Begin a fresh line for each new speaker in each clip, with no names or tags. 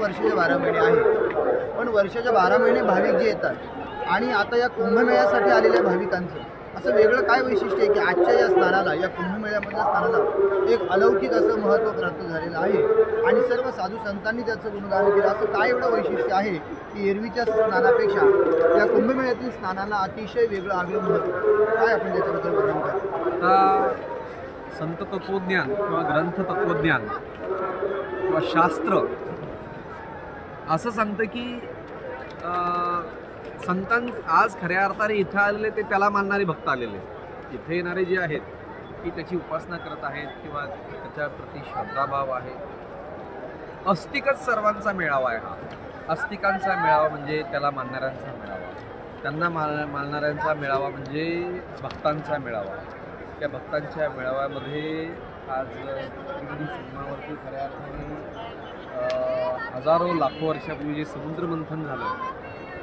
वर्षाचे 12 महिने आहे, पण वर्षाचे 12 महिने भाविक जे येतात आणि आता या कुंभमेळ्यासाठी आलेल्या भाविकांचं असं वेगळं काय वैशिष्ट्य आहे की आजच्या या स्नानाला, या कुंभमेळ्यामधल्या स्नानाला एक अलौकिक असं महत्त्व प्राप्त झालेलं आहे आणि सर्व साधू संतांनी त्याचं गुणगान केलं. असं काय एवढं वैशिष्ट्य आहे की एरवीच्या स्नानापेक्षा या कुंभमेळ्यातील स्नानाला अतिशय वेगळं आगळं महत्त्व, काय आपण त्याच्याबद्दल वर्णन करू?
आता संत तत्वज्ञान किंवा ग्रंथ तत्वज्ञान किंवा शास्त्र असं सांगतं की संतां आज खऱ्या अर्थाने इथं आलेले ते त्याला मानणारे भक्त आलेले, इथे येणारे जे आहेत की त्याची उपासना करत आहेत किंवा त्याच्याप्रती श्रद्धाभाव आहे. अस्तिकच सर्वांचा मेळावा आहे हा. अस्तिकांचा मेळावा म्हणजे त्याला मानणाऱ्यांचा मेळावा, त्यांना मानणाऱ्यांचा मेळावा म्हणजे भक्तांचा मेळावा. त्या भक्तांच्या मेळाव्यामध्ये आज सिनेमावरती खऱ्या अर्थाने हजारो लाखो वर्षापूर्वी जे समुद्रमंथन झालं,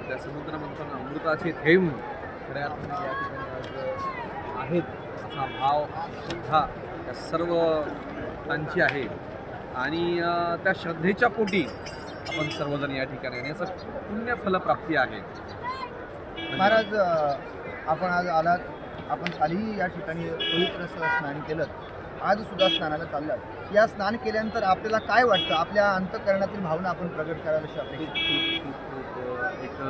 त्या समुद्रमंथन अमृताचे थेंब खऱ्या अर्थाने या ठिकाणी आहेत असा भाव श्रद्धा त्या सर्व भक्तांची आहे आणि त्या श्रद्धेच्या पोटी आपण सर्वजण या ठिकाणी येण्याचं पुण्य फलप्राप्ती आहे.
महाराज, आपण आज आलात, आपण कालही या ठिकाणी पवित्र स्नान केलं, आज सुद्धा स्नानाला चाललात. या स्नान केल्यानंतर आपल्याला काय वाटतं? आपल्या अंतःकरणातील भावना आपण प्रगट करायला शकतो.
एक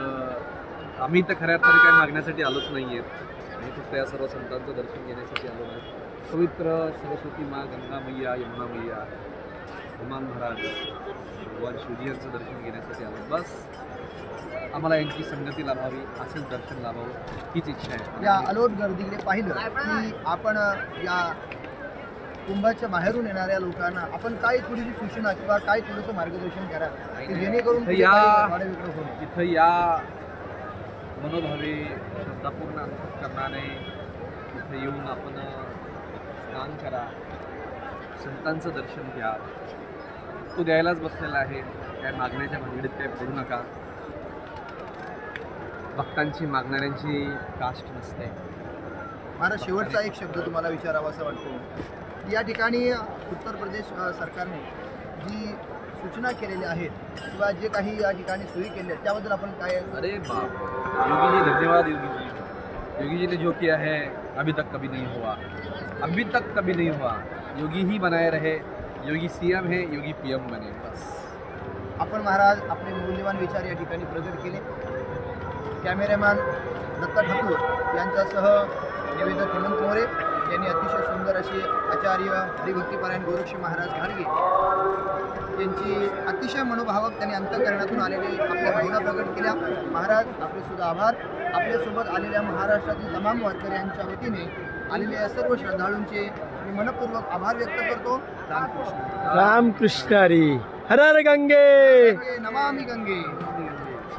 आम्ही तर खऱ्या अर्थाने काही मागण्यासाठी आलोच नाही आहेत, आम्ही फक्त या सर्व संतांचं दर्शन घेण्यासाठी आलो नाही. पवित्र सरस्वती माँ, गंगा मैया, यमुना मैया, हनुमान महाराज, भगवान शिवजी यांचं दर्शन घेण्यासाठी आलो. बस आम्हाला यांची संगती लाभावी, असंच दर्शन लाभावं हीच इच्छा आहे.
या अलोट गर्दीकडे पाहिलं की आपण या कुंभाच्या बाहेरून येणाऱ्या लोकांना आपण काय थोडीशी सूचना किंवा काय थोडंसं मार्गदर्शन करा की जेणेकरून
इथं या मनोभावे श्रद्धापूर्ण अंतःकरणाने इथं येऊन आपण स्नान करा, संतांचं दर्शन घ्या. तो द्यायलाच बसलेला आहे, काय मागण्याच्या भानगडीत काय पडू नका. भक्तांची मागणाऱ्यांची कास्ट नसते.
मला शेवटचा एक शब्द तुम्हाला विचारावा असं वाटतो. या ठिकाणी उत्तर प्रदेश सरकारने जी सूचना केलेल्या आहेत किंवा जे काही या ठिकाणी सोयी केल्या आहेत त्याबद्दल आपण काय?
अरे बाप, योगी जी धन्यवाद. योगी जी ने जो किया है अभी तक कभी नहीं हुआ, अभी तक कभी नहीं हुआ. योगी ही बनाए रहे, योगी सीएम है, योगी पीएम बने बस. आपण महाराज आपले मूल्यवान विचार या ठिकाणी प्रगट केले. कॅमेरामॅन दत्ता ठाकूर यांच्यासह निवेदक हेमंत मोरे यांनी अतिशय सुंदर अशी आचार्य हरिभक्तीपरायण गोरक्ष महाराज घाडगे यांची अतिशय मनोभावक त्यांनी अंतःकरणातून आलेले आपल्या भावना प्रकट केल्या. महाराज आपले सुद्धा आभार. आपल्यासोबत आलेल्या महाराष्ट्रातील तमाम वारकऱ्यांच्या वतीने आलेल्या सर्व श्रद्धाळूंचे मी मनपूर्वक आभार व्यक्त करतो. रामकृष्ण.
रामकृष्ण हरी. हर हर गंगे.
नमामि गंगे.